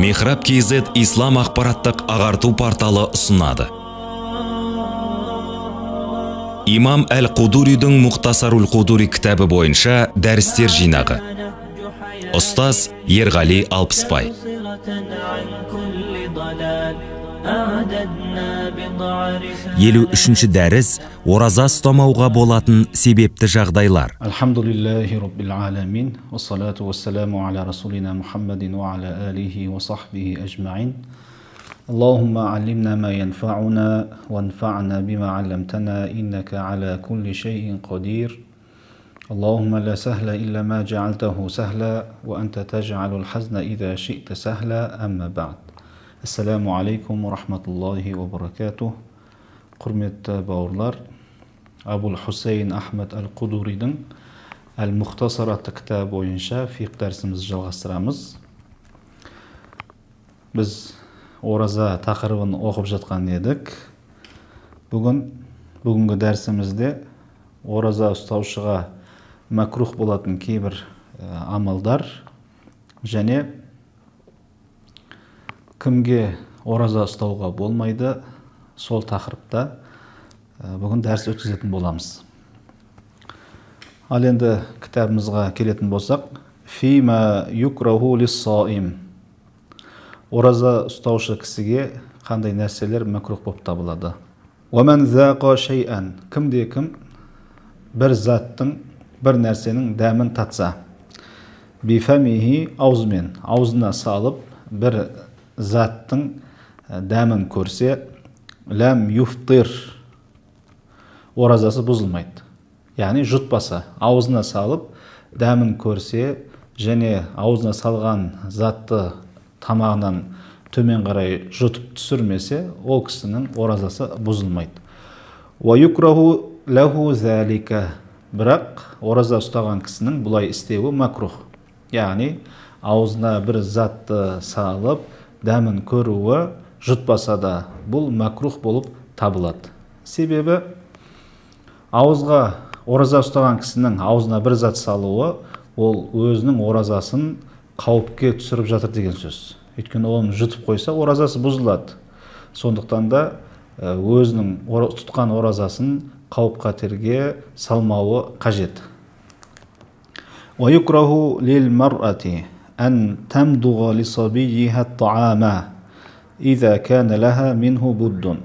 Мехраб KZ ислам ақпараттық ағарту порталы ұсынады. Имам Әл-Қудуридің Мұхтасарул Қудури кітабы бойынша дәрістер жинағы. Ұстаз Ерғали Алпысбай. 53-ші дәріс ораза ұстамауға болатын себепті жағдайлар. Алхамдулиллахи Rabbil аламин, вассалату вассаламу аля расулина Мухаммадин ва аля алихи ва сахбихи ажмаин. Аллахумма алимна ма янфa'уна ва анфa'на бима алламтана иннака аля кулли шейин қадир. Аллахумма ла сахла илля ма джа'алтаху сахла ва анта тадж'алул хазна идha ши'та сахла, амма бa'д. Ассаламу алейкум ва рахматуллахи ва баракатух. Құрметті бауырлар, Абул Хусейн Ахмад Әл-Қудуридің Әл-Мұхтасар атты кітабы бойынша фиқ дәрісімізді жалғастырамыз. Біз ораза тақырыбын оқып жатқан едік. Бүгінгі дәрісімізде ораза ұстаушыға мәкрух болатын кейбір амалдар және кімге ораза ұстауға болмайды, сол тақырыпта бүгін дәріс өткізетін боламыз. Ал енді кітабымызға келетін болсақ, фима юкраху лис-саим. Ораза ұстаушы кісіге қандай нәрселер мәкрух болып табылады. Уаман зақа шейан. Кімде-кім бір заттың, бір нәрсенің дәмін татса, бифамихи, аузымен, аузына салып, бір заттың дәмін көрсе, ләм юфтир, оразасы бұзылмайды. Яғни жұтпаса, аузына салып, дәмін көрсе, және аузына салған затты тамағынан төмен қарай жұтып түсірмесе, ол кісінің оразасы бұзылмайды. Ва юкраху лаху залика. Бірақ ораза ұстаған кісінің бұлай істеуі макрух. Яғни аузына бір затты салып, дәмін көруі, жұтпаса да бұл макрух болып табылады. Себебі ораза ұстаған кісінің аузына бір зат салуы, ол өзінің оразасын қауіпке түсіріп жатыр деген сөз. Өйткені оны жұтып қойса, оразасы бұзылады. Сондықтан да өзінің тұтқан оразасын қауіп қатерге салмауы қажет. Ва юкраху лил мар'ати ан тамдуға лисабийиха таама иза кана лаха минху буддун.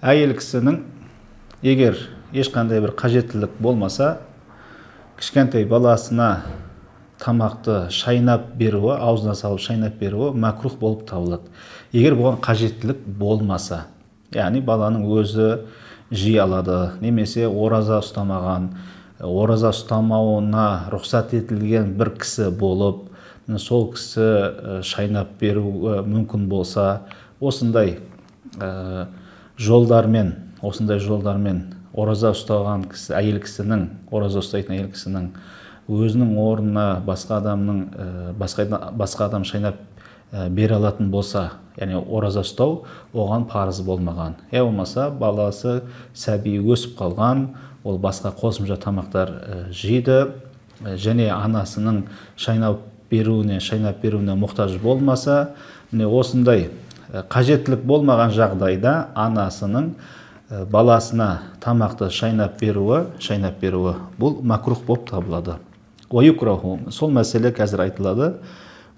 Әйел кісінің егер ешқандай бір қажеттілік болмаса, кішкентай баласына тамақты шайнап беруі, аузына салып шайнап беруі макрух болып табылады. Егер бұған қажеттілік болмаса, яғни баланың өзі жей алады, немесе ораза ұстамаған, ораза ұстамауына рұқсат етілген бір кісі болып, сол кісі шайнап беру мүмкін болса, осындай жолдармен ораза ұстаған кісі, ораза ұстайтын әйел кісінің өзінің орнына басқа адам шайнап бере алатын болса, яғни ораза ұстау оған парыз болмаған. Болмаса баласы сәби өсіп қалған, ол басқа қосымша тамақтар жейді, және анасының шайнап беруіне мұқтаж болмаса, осындай қажеттілік болмаған жағдайда анасының баласына тамақты шайнап беруі бұл макрух болып табылады. Сол мәселе қазір айтылады.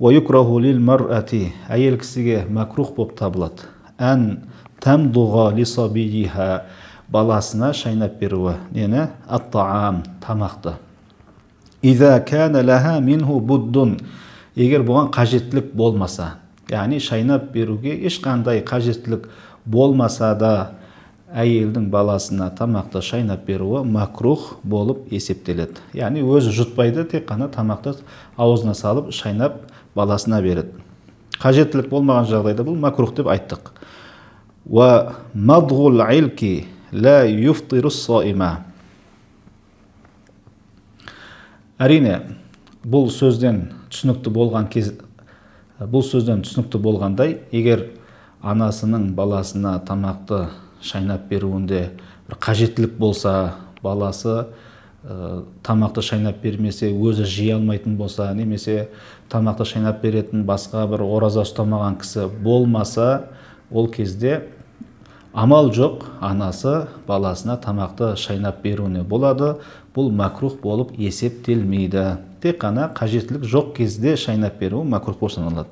Лил мар'ати, әйел кісіге макрух болып табылады. Ән тамдуға лисабийиха, баласына шайнап беруі. Нені? Ат-таам, тамақты. Иза кана лаха минху буддун. Егер бұған қажеттілік болмаса, яғни шайнап беруге ешқандай қажеттілік болмаса да, әйелдің баласына тамақты шайнап беруі макрух болып есептеледі. Яғни өзі жұтпайды, тек қана тамақты аузына салып шайнап баласына береді. Қажеттілік болмаған жағдайда бұл макрух деп айттық. Ва мадғул илки ла юфтирус саима. Әрине, бұл сөзден түсінікті болғандай, егер анасының баласына тамақты шайнап беруінде бір қажеттілік болса, баласы тамақты шайнап бермесе, өзі жей алмайтын болса, немесе тамақты шайнап беретін басқа бір ораза ұстамаған кісі болмаса, ол кезде амал жоқ, анасы баласына тамақты шайнап беруіне болады. Бұл макрух болып есептелмейді. Тек қана қажеттілік жоқ кезде шайнап беру макрух болып саналады.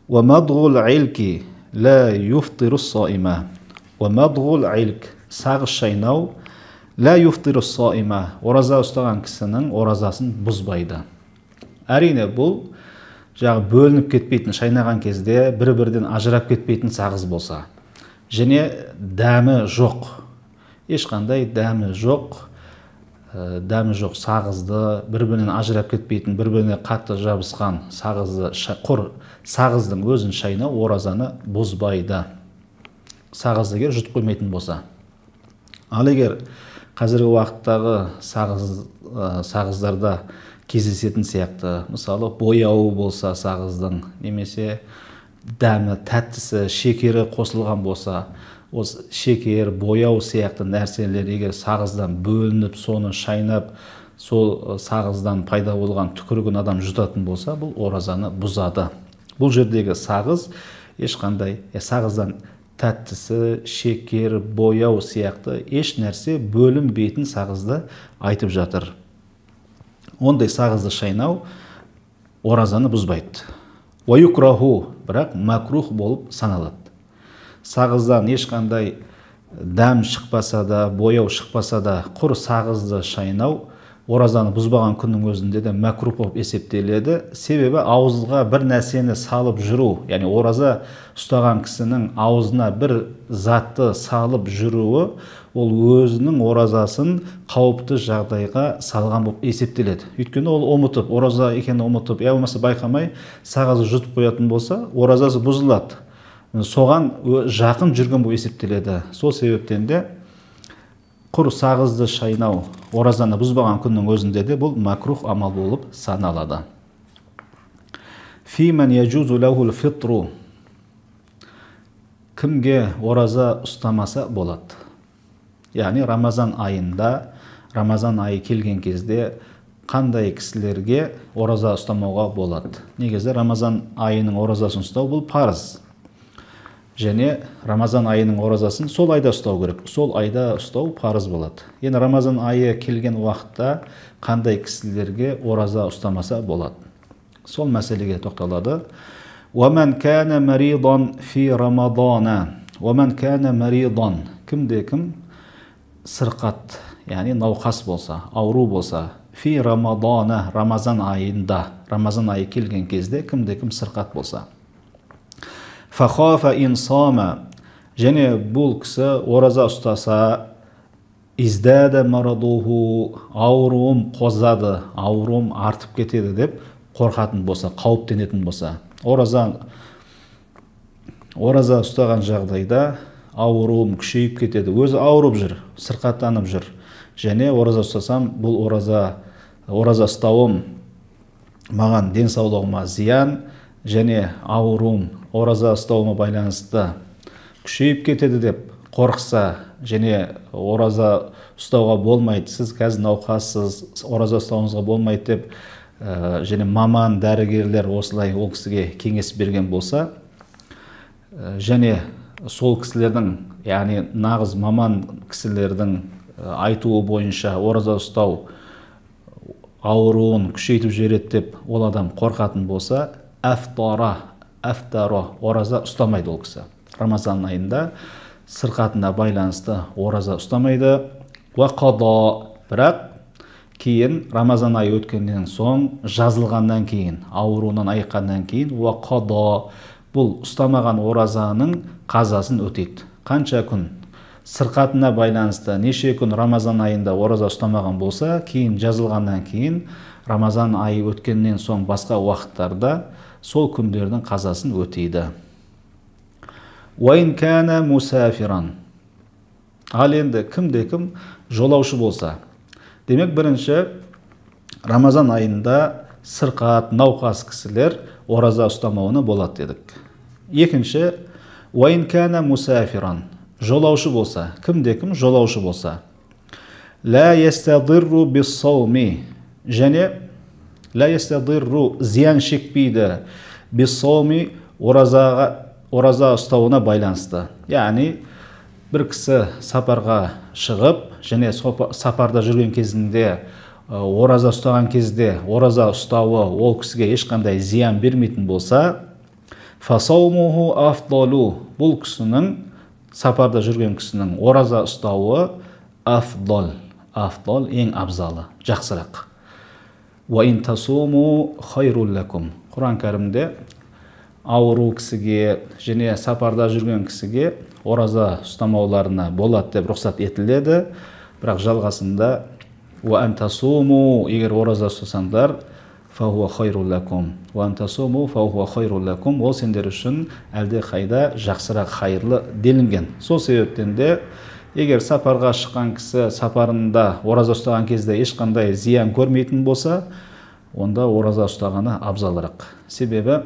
وَمَضْغُ الْعِلْكِ لَا يُفْطِرُ الصَّائِمَ. وَمَضْغُ الْعِلْكِ сағыз шайнау لَا يُفْطِرُ الصَّائِمَ. Ораза ұстаған кісінің оразасын бұзбайды. Әрине бұл жағы бөлініп кетпейтін, шайнаған кезде бір-бірден ажырап кетпейтін сағыз болса, және дәмі жоқ, ешқандай дәмі жоқ сағызды, бір-бірінен ажырап кетпейтін, бір-біріне қатты жабысқан құр сағыздың өзін шайнау оразаны бұзбайды. Сағызды егер жұтып қоймайтын болса. Ал егер қазіргі уақыттағы сағыздарда кездесетін сияқты, мысалы бояуы болса сағыздың, немесе дәмі, тәттісі, шекері қосылған болса, осы шекер, бояу сияқты нәрселер егер сағыздан бөлініп, соны шайнап, сол сағыздан пайда болған түкірігін адам жұтатын болса, бұл оразаны бұзады. Бұл жердегі сағыз ешқандай, сағыздан тәттісі, шекер, бояу сияқты еш нәрсе бөлінбейтін сағызды айтып жатыр. Ондай сағызды шайнау оразаны бұзбайды. Уаюкраху, бірақ макрух болып саналады. Сағыздан ешқандай дәм шықпаса да, бояу шықпаса да, құр сағызды шайнау оразаны бұзбаған күннің өзінде де макрух болып есептеледі. Себебі ауызға бір нәрсені салып жүру, яғни ораза ұстаған кісінің аузына бір затты салып жүруі, ол өзінің оразасын қауіпті жағдайға салған болып есептеледі. Өйткені ол ұмытып, ораза екенін ұмытып, я болмаса байқамай сағызды жұтып қоятын болса, оразасы бұзылады. Соған жақын жүрген болып есептеледі. Сол себептен де құр сағызды шайнау оразаны бұзбаған күннің өзінде де бұл макрух амал болып саналады. Фиман яджузу лахул фитру. Кімге ораза ұстамаса болады? Яғни Рамазан айында, Рамазан айы келген кезде қандай кісілерге ораза ұстамауға болады? Негізі Рамазан айының оразасын ұстау бұл парыз. Және Рамазан айының оразасын сол айда ұстау керек. Сол айда ұстау парыз болады. Енді Рамазан айы келген уақытта қандай кісілерге ораза ұстамаса болады? Сол мәселеге тоқталады. وَمَنْ كَانَ مَرِيضًا فِي رَمَضَانَ. وَمَنْ كَانَ مَرِيضًا. Кімде-кім сырқат, яғни науқас болса, ауру болса, фи рамадана, Рамазан айында, Рамазан айы келген кезде кімде-кім сырқат болса. Фахафа инсама, және бұл кісі ораза ұстаса, издада марадуху, ауруым қозады, ауруым артып кетеді деп қорқатын болса, қауіптенетін болса. Ораза ұстаған жағдайда ауруым күшейіп кетеді. Өзі ауырып жүр, сырқаттанып жүр. Және ораза ұстасам, бұл ораза ұстауым маған денсаулығыма зиян, және ауруым ораза ұстауыма байланысты күшейіп кетеді деп қорықса, және ораза ұстауға болмайды, сіз қазір науқассыз, ораза ұстауыңызға болмайды деп, және маман, дәрігерлер осылай ол кісіге кеңес берген болса, және сол кісілердің, яғни нағыз маман кісілердің айтуы бойынша ораза ұстау ауруын күшейтіп жібереді деп ол адам қорқатын болса, афтара, ораза ұстамайды ол кісі. Рамазан айында сырқатына байланысты ораза ұстамайды. Уақада, бірақ кейін Рамазан айы өткеннен соң, жазылғаннан кейін, ауруынан айыққаннан кейін, уақада, бұл ұстамаған оразаның қазасын өтейді. Қанша күн сырқатына байланысты, неше күн Рамазан айында ораза ұстамаған болса, кейін жазылғаннан кейін, Рамазан айы өткеннен соң басқа уақыттарда сол күндердің қазасын өтейді. Уайн кәна мусафиран. Ал енді кімде-кім жолаушы болса. Демек, бірінші, Рамазан айында сырқат, науқас кісілер ораза ұстамауына болады дедік. Екінші, уайн кәна мусафиран. Жолаушы болса. Кімде-кім жолаушы болса. ла ястадирру биссауми, және ла ястадирру зиян шекпейді биссауми ораза ұстауына байланысты. Яғни бір кісі сапарға шығып, және сапарда жүрген кезінде ораза ұстаған кезде ораза ұстауы ол кісіге ешқандай зиян бермейтін болса, фасаумуху афдалу, бұл кісінің, сапарда жүрген кісінің ораза ұстауы афдал, ең абзалы, жақсырақ. Ва ин тасуму хайрул лакум. Құран кәрімде ауру кісіге және сапарда жүрген кісіге ораза ұстамауларына болады деп рұқсат етіледі. Бірақ жалғасында ва ан тасуму, егер ораза ұстасаңдар, фахуа хайрул лакум. Ва ан тасуму фахуа хайрул лакум, ол сендер үшін әлде қайда жақсырақ, хайырлы делінген. Сол себептен де егер сапарға шыққан кісі сапарында ораза ұстаған кезде ешқандай зиян көрмейтін болса, онда ораза ұстағаны абзалырақ. Себебі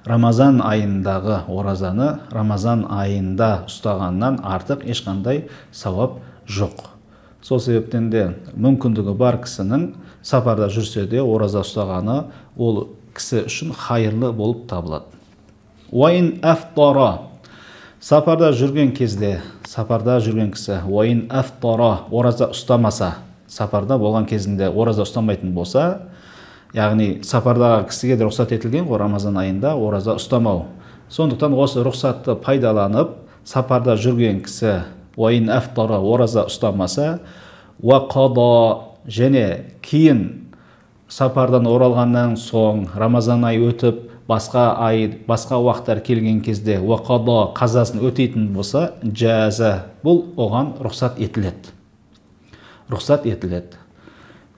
Рамазан айындағы оразаны Рамазан айында ұстағаннан артық ешқандай сауап жоқ. Сол себептен де мүмкіндігі бар кісінің сапарда жүрсе де ораза ұстағаны ол кісі үшін хайырлы болып табылады. Уайын афтара, сапарда жүрген кезде, сапарда жүрген кісі уайын афтара, ораза ұстамаса, сапарда болған кезінде ораза ұстамайтын болса, яғни сапардағы кісіге де рұқсат етілген ғой Рамазан айында ораза ұстамау. Сондықтан осы рұқсатты пайдаланып, сапарда жүрген кісі уайын афтара, ораза ұстамаса, уа қада, және кейін сапардан оралғаннан соң Рамазан айы өтіп, басқа уақыттар келген кезде уа қада, қазасын өтейтін болса, жаза, бұл оған рұқсат етіледі.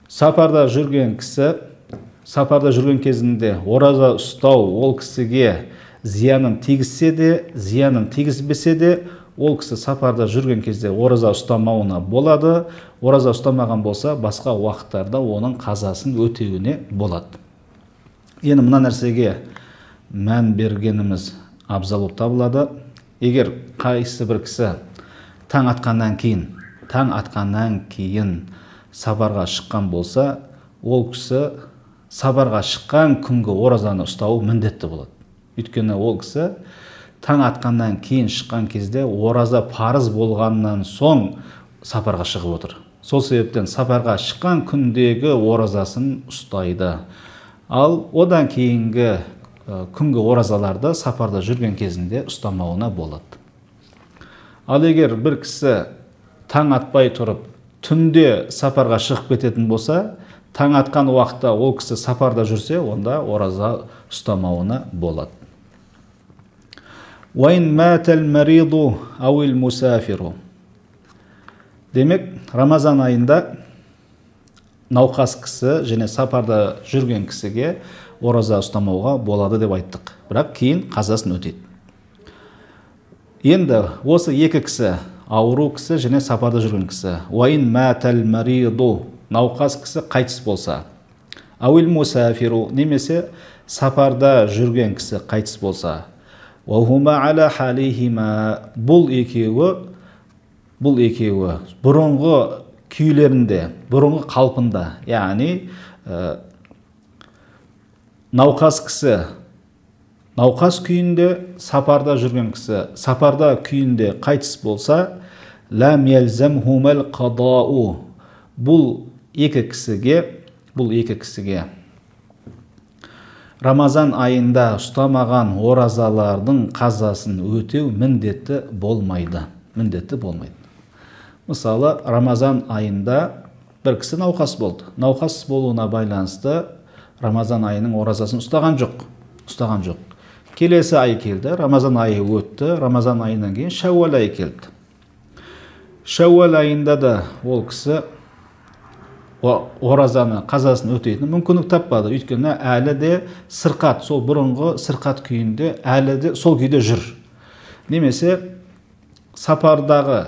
Сапарда жүрген кісі, сапарда жүрген кезінде ораза ұстау ол кісіге зиянын тигізсе де, зиянын тигізбесе де, ол кісі сапарда жүрген кезде ораза ұстамауына болады. Ораза ұстамаған болса, басқа уақыттарда оның қазасын өтеуіне болады. Енді мына нәрсеге мән бергеніміз абзал болып табылады. Егер қайсы бір кісі таң атқаннан кейін сапарға шыққан болса, ол кісі сапарға шыққан күнгі оразаны ұстауы міндетті болады. Өйткені ол кісі таң атқаннан кейін шыққан кезде ораза парыз болғаннан соң сапарға шығып отыр. Сол себептен сапарға шыққан күндегі оразасын ұстайды. Ал одан кейінгі күнгі оразаларды сапарда жүрген кезінде ұстамауына болады. Ал егер бір кісі таң атпай тұрып, түнде сапарға шығып кететін болса, таң атқан уақытта ол кісі сапарда жүрсе, онда ораза ұстамауына болады. Уайын мәтәл мәриду ауил мусафиру. Демек, Рамазан айында науқас кісі және сапарда жүрген кісіге ораза ұстамауға болады деп айттық. Бірақ кейін қазасын өтеді. Енді осы екі кісі, ауру кісі және сапарда жүрген кісі, уайын мәтәл мәриду, науқас кісі қайтыс болса, ауил мусафиру, немесе сапарда жүрген кісі қайтыс болса, уахума аля халихима, бұл екеуі бұрынғы күйлерінде, бұрынғы қалпында, яғни науқас кісі науқас күйінде, сапарда жүрген кісі сапарда күйінде қайтыс болса, лам ялзамхумал қадау, бұл екі кісіге Рамазан айында ұстамаған оразалардың қазасын өтеу міндетті болмайды. Мысалы, Рамазан айында бір кісі науқас болды. Науқас болуына байланысты Рамазан айының оразасын ұстаған жоқ. Келесі ай келді, Рамазан айы өтті, Рамазан айынан кейін Шәуәл айы келді. Шәуәл айында да ол кісі оразаны, қазасын өтейтін мүмкіндік таппады. Өйткені әлі де сырқат, сол бұрынғы сырқат күйінде әлі де сол күйде жүр. Немесе сапарға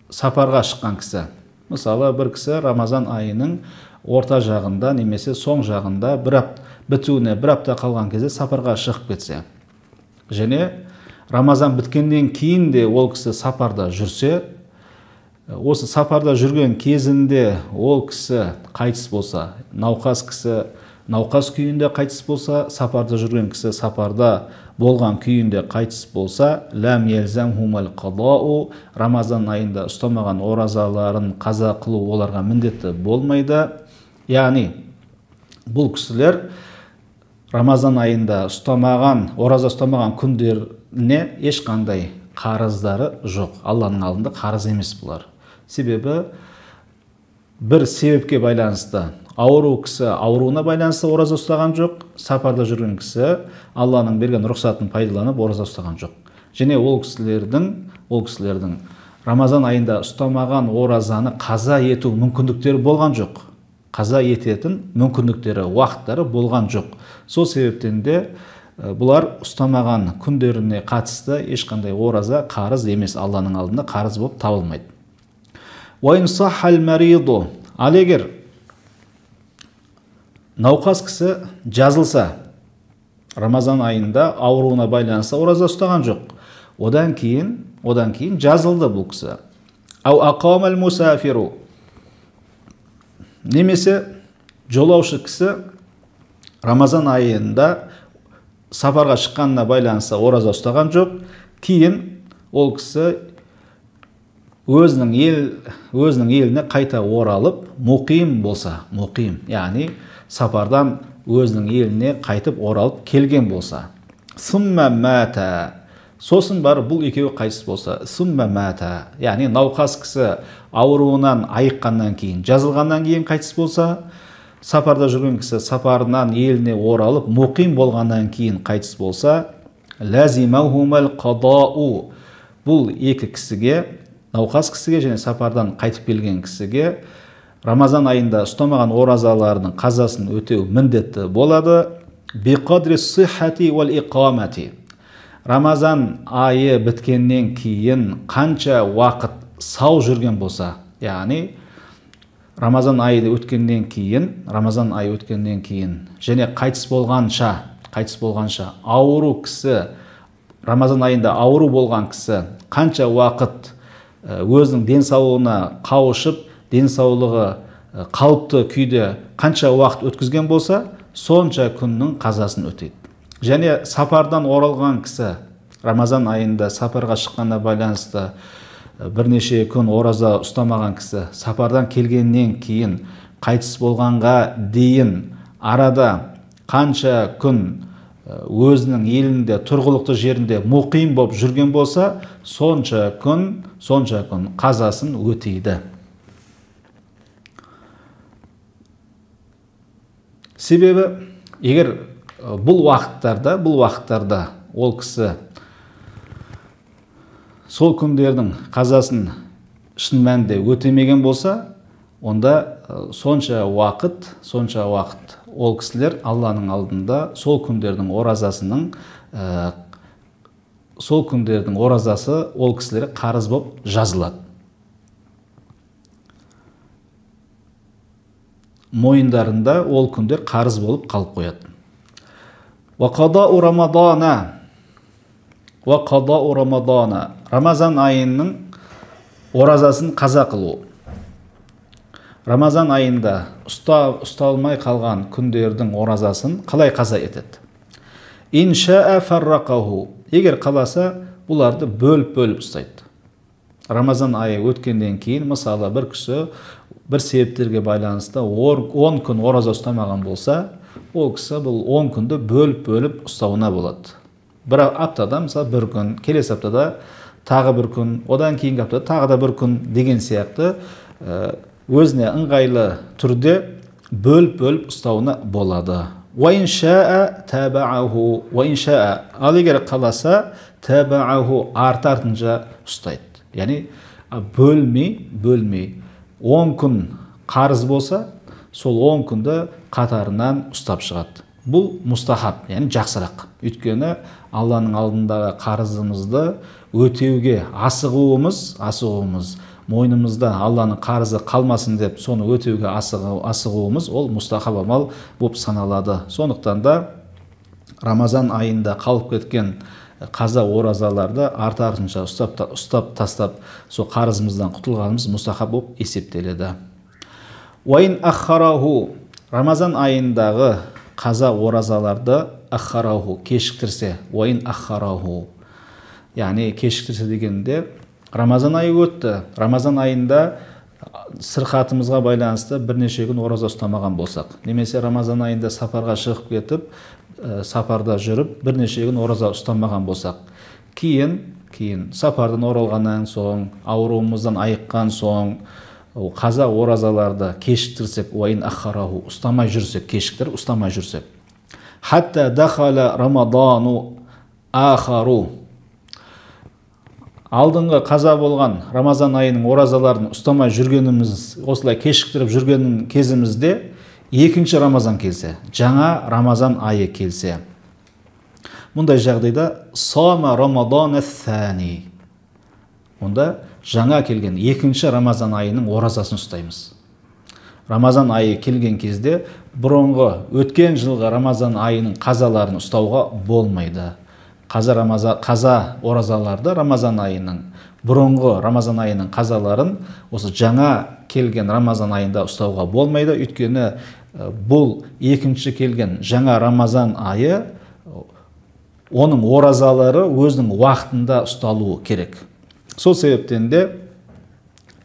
шыққан кісі. Мысалы, бір кісі Рамазан айының орта жағында, немесе соң жағында бітуіне бір апта қалған кезде сапарға шығып кетсе, және Рамазан біткеннен кейін де ол кісі сапарда жүрсе, осы сапарда жүрген кезінде ол кісі қайтыс болса, науқас күйінде қайтыс болса, сапарда жүрген кісі сапарда болған күйінде қайтыс болса, ләм елзамхумал қадау, Рамазан айында ұстамаған оразаларын қаза қылу оларға міндетті болмайды. Яғни бұл кісілер Рамазан айында ораза ұстамаған күндеріне ешқандай қарыздары жоқ. Алланың алдында қарыз емес бұлар. Себебі бір себепке байланысты, ауру кісі ауруына байланысты ораза ұстаған жоқ, сапарда жүрген кісі Алланың берген рұқсатын пайдаланып ораза ұстаған жоқ. Және ол кісілердің Рамазан айында ұстамаған оразаны қаза ету мүмкіндіктері болған жоқ. Қаза ететін мүмкіндіктері, уақыттары болған жоқ. Сол себептен де бұлар ұстамаған күндеріне қатысты ешқандай ораза қарыз емес, Алланың алдында қарыз болып табылмайды. Ал егер науқас кісі жазылса, Рамазан айында ауруына байланысты ораза ұстаған жоқ. Одан кейін жазылды бұл кісі. Немесе жолаушы кісі Рамазан айында сапарға шыққанына байланысты ораза ұстаған жоқ. Кейін ол кісі өзінің еліне қайта оралып, мұқим болса, яғни сапардан өзінің еліне қайтып оралып келген болса, сосын барып бұл екеуі қайтыс болса, яғни науқас кісі ауруынан айыққаннан кейін, жазылғаннан кейін қайтыс болса, сапарда жүрген кісі сапарынан еліне оралып, мұқим болғаннан кейін қайтыс болса, лазимахумал қадау, бұл екі кісіге, науқас кісіге және сапардан қайтып келген кісіге Рамазан айында ұстамаған оразалардың қазасын өтеу міндетті болады. Биқадри сиххати вал иқамати. Рамазан айы біткеннен кейін қанша уақыт сау жүрген болса, яғни Рамазан айы өткеннен кейін және қайтыс болғанша ауру кісі, Рамазан айында ауру болған кісі қанша уақыт өзінің денсаулығына қауышып, денсаулығы қалыпты күйде қанша уақыт өткізген болса, сонша күннің қазасын өтейді. Және сапардан оралған кісі, Рамазан айында сапарға шыққанына байланысты бірнеше күн ораза ұстамаған кісі, сапардан келгеннен кейін қайтыс болғанға дейін арада қанша күн өзінің елінде, тұрғылықты жерінде мұқим болып жүрген болса, сонша күн қазасын өтейді. Себебі, егер бұл уақыттарда ол кісі сол күндердің қазасын шын мәнінде өтемеген болса, онда сонша уақыт ол кісілер Алланың алдында сол күндердің оразасы ол кісілер қарыз болып жазылады. Мойындарында ол күндер қарыз болып қалып қояды. Рамазан айының оразасын қаза қылу. Рамазан айында ұсталмай қалған күндердің оразасын қалай қаза етеді? Егер қаласа, бұларды бөліп ұстайды. Рамазан айы өткеннен кейін, мысалы, бір кісі бір себептерге байланысты 10 күн ораза ұстамаған болса, ол кісі бұл 10 күнді бөліп ұстауына болады. Бір аптада, мысалы, бір күн, келесі аптада тағы бір күн, одан кейінгі аптада тағы да бір күн деген сияқты өзіне ыңғайлы түрде бөліп ұстауына болады. Ал егер қаласа, артынша ұстайды. Яғни бөлмей 10 күн қарыз болса, сол 10 күнді қатарынан ұстап шығады. Бұл мұстахаб, яғни жақсырақ. Өйткені Алланың алдындағы қарызымызды өтеуге асығуымыз, мойнымызда Алланың қарызы қалмасын деп, соны өтеуге асығуымыз, ол мұстахаб амал болып саналады. Сондықтан да Рамазан айында қалып кеткен қаза оразаларды артынша ұстап тастап сол қарызымыздан құтылғанымыз мұстахаб болып есептеледі. Уайын аххараху, Рамазан айындағы қаза оразаларды аххараху кешіктірсе, уайын аххараху, яғни кешіктірсе дегенде Рамазан айы өтті. Рамазан айында сырқатымызға байланысты бірнеше күн ораза ұстамаған болсақ, немесе Рамазан айында сапарға шығып кетіп, сапарда жүріп бірнеше күн ораза ұстамаған болсақ, кейін сапардан оралғаннан соң, ауруымыздан айыққан соң, қаза оразаларды кешіктірсек, уайын аххараху, ұстамай жүрсек, кешіктіріп ұстамай жүрсек, хатта дахала рамадану ахару, алдыңғы қаза болған Рамазан айының оразаларын ұстамай жүргеніміз, осылай кешіктіріп жүрген кезімізде екінші Рамазан келсе, жаңа Рамазан айы келсе, мұндай жағдайда сама рамадан ас-сани, онда жаңа келген екінші Рамазан айының оразасын ұстаймыз. Рамазан айы келген кезде бұрынғы өткен жылғы Рамазан айының қазаларын ұстауға болмайды. Қаза оразаларды Рамазан айының, бұрынғы Рамазан айының қазаларын осы жаңа келген Рамазан айында ұстауға болмайды. Өйткені бұл екінші келген жаңа Рамазан айы, оның оразалары өзінің уақытында ұсталуы керек. Сол себептен де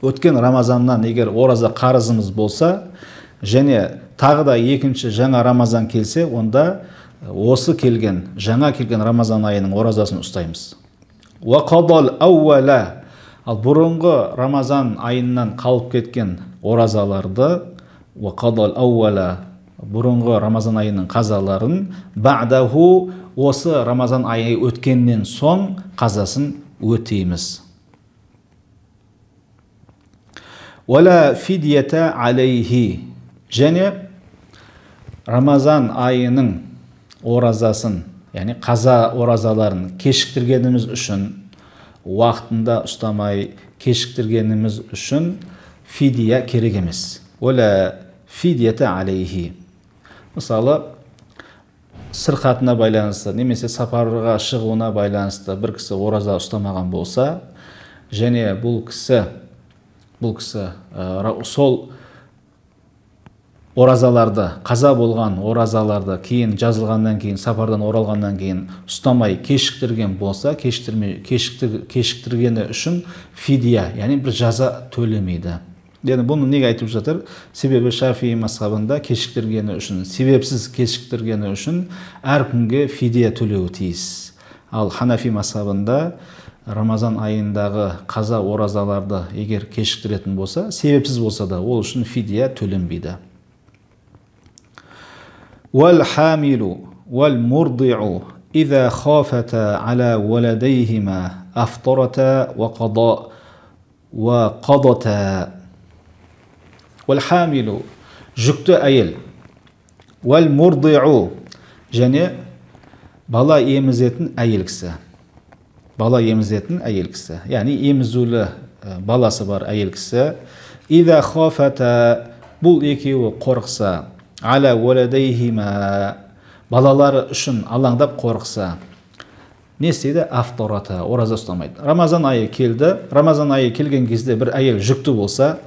өткен Рамазаннан егер ораза қарызымыз болса, және тағы да екінші жаңа Рамазан келсе, онда осы жаңа келген Рамазан айының оразасын ұстаймыз. Уақадал ауала, ал бұрынғы Рамазан айынан қалып кеткен оразаларды, уақадал ауала, бұрынғы Рамазан айының қазаларын, ба'даху, осы Рамазан айы өткеннен соң қазасын өтейміз. Уала фидията алейхи, және Рамазан айының оразасын, яғни қаза оразаларын кешіктіргеніміз үшін, уақытында ұстамай кешіктіргеніміз үшін фидия керек емес. Уала фидията алейхи. Мысалы, сырқатына байланысты, немесе сапарға шығуына байланысты бір кісі ораза ұстамаған болса, және бұл кісі сол оразаларды, қаза болған оразаларды кейін жазылғаннан кейін, сапардан оралғаннан кейін ұстамай кешіктірген болса, кешіктіргені үшін фидия, яғни бір жаза төлемейді. Яғни бұны неге айтып жатыр? Себебі Шафии мазхабында кешіктіргені үшін, себепсіз кешіктіргені үшін әр күнге фидия төлеуі тиіс. Ал Ханафи мазхабында Рамазан айындағы қаза оразаларды егер кешіктіретін болса, себепсіз болса да, ол үшін фидия төленбейді. والحامل والمرضع إذا خافتا على ولديهما أفطرتا وقضتا. والحامل жүкті әйел, والمرضع және бала емізетін әйел кісі. Бала емізетін әйел кісі, яғни емізулі баласы бар әйел кісі. إذا خافتا, бұл екеуі қорықса, аля уаладайхима, балалары үшін алаңдап қорықса, не істейді? Афтората, ораза ұстамайды. Рамазан айы келді. Рамазан айы келген кезде бір әйел жүкті болса,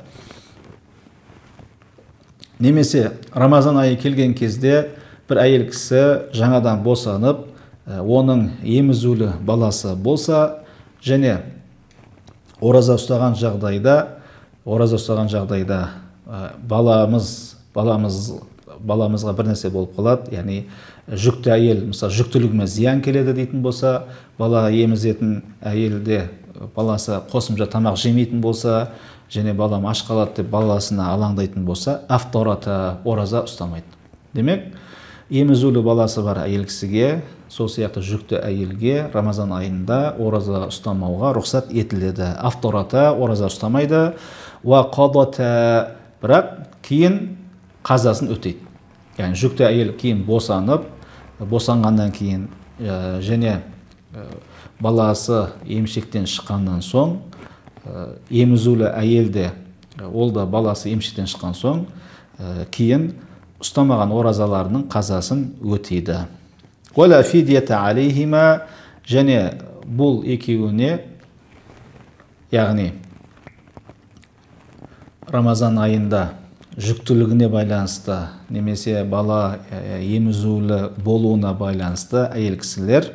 немесе Рамазан айы келген кезде бір әйел кісі жаңадан босанып, оның емізулі баласы болса, және ораза ұстаған жағдайда баламызға бір нәрсе болып қалады, яғни жүкті әйел, мысалы жүктілігіме зиян келеді дейтін болса, бала емізетін әйелде баласы қосымша тамақ жемейтін болса, және балам аш қалады деп баласына алаңдайтын болса, афтората, ораза ұстамайды. Демек, емізулі баласы бар әйел кісіге, сол сияқты жүкті әйелге Рамазан айында ораза ұстамауға рұқсат етіледі. Афтората, ораза ұстамайды. Ва қадата, бірақ кейін қазасын өтейді. Яғни жүкті әйел кейін босанғаннан кейін және баласы емшектен шыққаннан соң, емізулі әйелде, ол да баласы емшектен шыққан соң, кейін ұстамаған оразаларының қазасын өтейді. Уала фидията алейхима, және бұл екеуіне, яғни Рамазан айында жүктілігіне байланысты немесе бала емізулі болуына байланысты әйел кісілер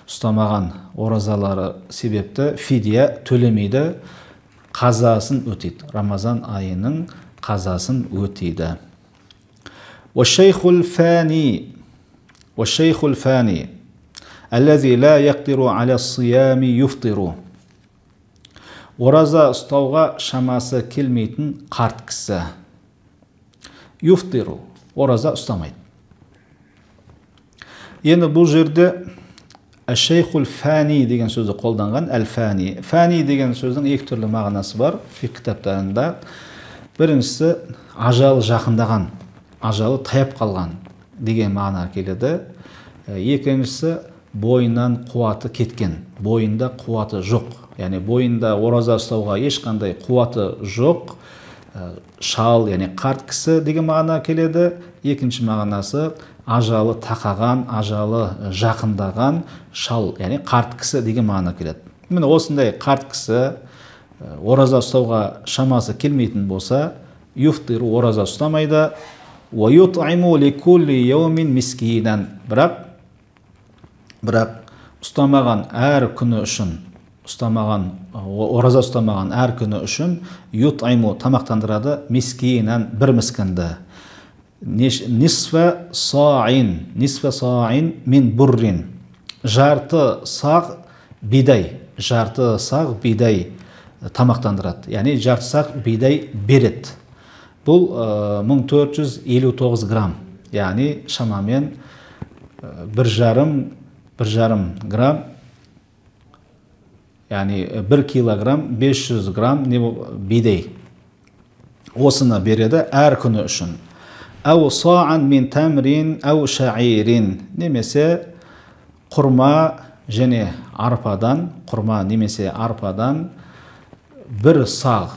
ұстамаған оразалары себепті фидия төлемейді, қазасын өтейді. Рамазан айының қазасын өтейді. وَالشَّيْخُ الْفَانِي الَّذِي لَا يَقْدِرُ عَلَى الصِّيَامِ يُفْطِرُ. Ораза ұстауға шамасы келмейтін қарт кісі. Юфтиру, ораза ұстамайды. Енді бұл жерде Әш-шейхул фәни деген сөзді қолданған. Әл-фәни. Фәни деген сөздің екі түрлі мағынасы бар фиқх кітаптарында. Біріншісі ажалы жақындаған, ажалы таяп қалған деген мағына келеді. Екіншісі бойынан қуаты кеткен, бойында қуаты жоқ. Яғни бойында ораза ұстауға ешқандай қуаты жоқ, шал, яғни қарт кісі деген мағына келеді. Екінші мағынасы ажалы тақаған, ажалы жақындаған шал, яғни қарт кісі деген мағына келеді. Міне осындай қарт кісі ораза ұстауға шамасы келмейтін болса, юфтиру, ораза ұстамайды. Ва ют'иму ликулли яумин мискинан. Бірақ ұстамаған әр күні үшін, ораза ұстамаған әр күні үшін ют'иму, тамақтандырады, мискинан, бір мискінді. Нисфа саин мин буррин. Жарты сақ бидай тамақтандырады. Яғни жарты сақ бидай береді. Бұл 1459 грамм. Яғни шамамен 1,5 грамм, яғни 1 килограмм 500 грамм бидай. Осыны береді әр күні үшін. Әу саан мин тамрин әу шаирин. Немесе құрма және арпадан, бір сақ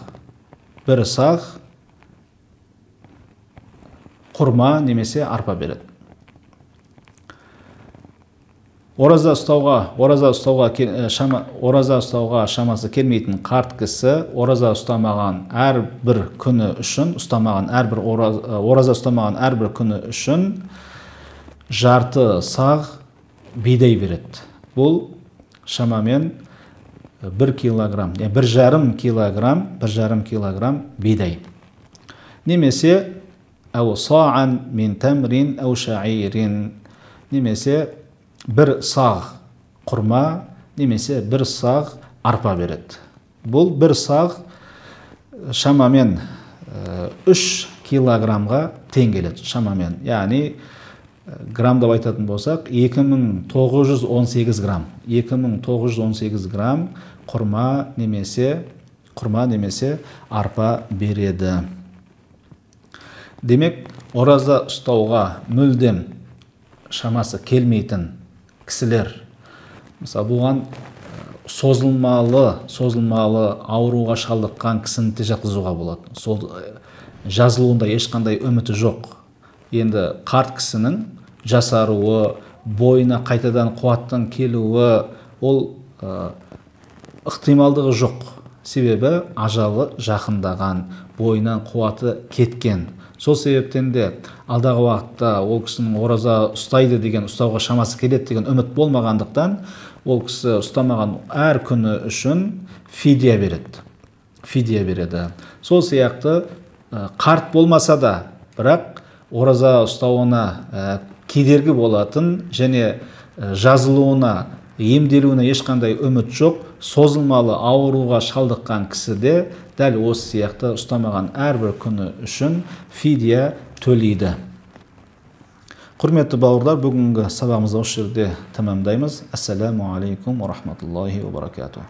құрма немесе арпа береді. Ораза ұстауға шамасы келмейтін қарт кісі ораза ұстамаған әрбір күні үшін, ораза ұстамаған әрбір күні үшін жарты сақ бидай береді. Бұл шамамен 1 килограмм, 1,5 килограмм бидай. Немесе әу саан мин тамрин әу шаирин. Немесе бір сақ құрма, немесе бір сақ арпа береді. Бұл бір сақ шамамен 3 килограммға тең келеді. Шамамен, яғни граммдап айтатын болсақ, 2918 грамм. 2918 грамм құрма немесе арпа береді. Демек, ораза ұстауға мүлдем шамасы келмейтін кісілер, мысалы бұған созылмалы ауруға шалдыққан кісіні де жатқызуға болады. Сол жазылуында ешқандай үміті жоқ. Енді қарт кісінің жасаруы, бойына қайтадан қуаттың келуі, ол ықтималдығы жоқ. Себебі ажалы жақындаған, бойынан қуаты кеткен. Сол себептен де алдағы уақытта ол кісінің ораза ұстайды деген, ұстауға шамасы келеді деген үміт болмағандықтан, ол кісі ұстамаған әр күні үшін фидия береді. Сол сияқты қарт болмаса да, бірақ ораза ұстауына кедергі болатын және жазылуына, емделуіне ешқандай үміт жоқ, созылмалы ауруға шалдыққан кісіде дәл осы сияқты ұстамаған әрбір күні үшін фидия төлейді. Құрметті бауырлар, бүгінгі сабағымызды осы жерде тәмамдаймыз. Ассаламу алейкум ва рахматуллахи ва баракатух.